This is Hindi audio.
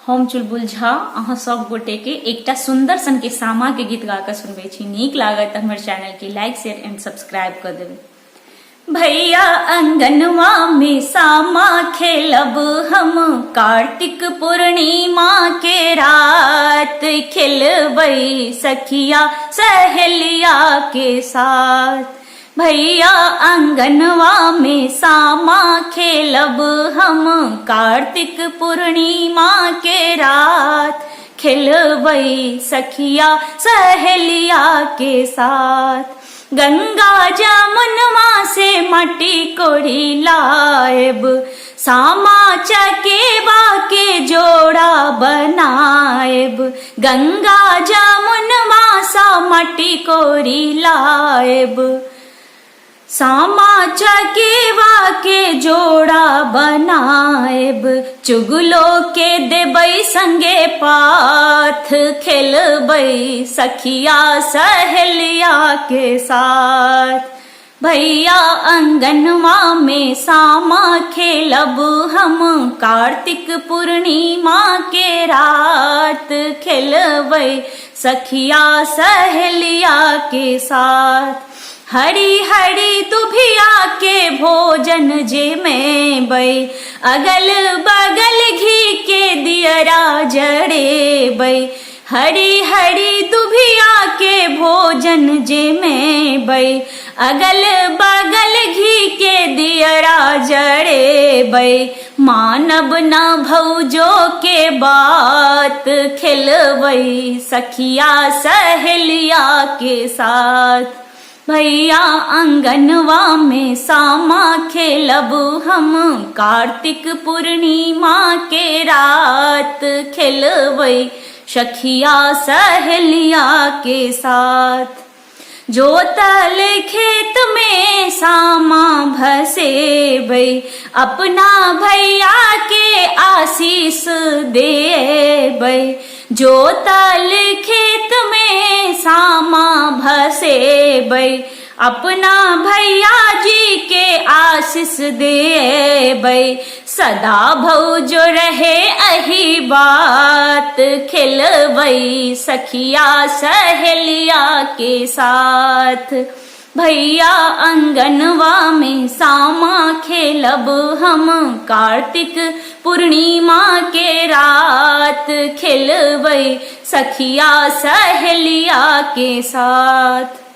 हम चुलबुल झा अहाँ सब गोटे के एकटा सुंदर सन के सामा के गीत गा के सुनबे छी। नीक लागत हमर चैनल के लाइक शेयर एंड सब्सक्राइब कर देबे। भैया अंगनवा में सामा खेलब हम, कार्तिक पूर्णिमा के रात खेलबै सखिया सहेलिया के साथ। भैया अंगनवा में सामा खेलब हम, कार्तिक पूर्णिमा के रात खेलबै सखिया सहेलिया के साथ। गंगा जमुनवा से मट्टी कोड़ी लाएब, सामा चकेवा के जोड़ा बनाएब। गंगा जमुनवा सा मट्टी कोड़ी लाएब, सामा चकेवा के जोड़ा बनाएब। चुगलो के देबै संगे पाथ, खेलबै सखिया सहेलिया के साथ। भैया अंगनवा में सामा खेलब हम, कार्तिक पूर्णिमा के रात खेलबै सखिया सहेलिया के साथ। हरी हरी दुभिया के भोजन जे में बै, अगल बगल घी के दियरा जड़े बै। हरी हरी दुभिया के भोजन जे में बै, अगल बगल घी के दियरा जड़े बै। मानब न भौजो के बात, खेलबै सखिया सहेलिया के साथ। भैया अंगनवा में सामा खेलब हम, कार्तिक पूर्णिमा के रात खेलबै सखिया सहेलिया के साथ। जोतल खेत में सामा भसेबै, अपना भैया के आशीष देबै। जोतल खेत में सामा भसेबै, अपना भैया जी के आशीष देबै। सदा भौजो रहे अही बात, खेलबै सखिया सहेलिया के साथ। भैया अंगनवा में सामा खेलब हम, कार्तिक पूर्णिमा के रात खेलबै सखिया सहेलिया के साथ।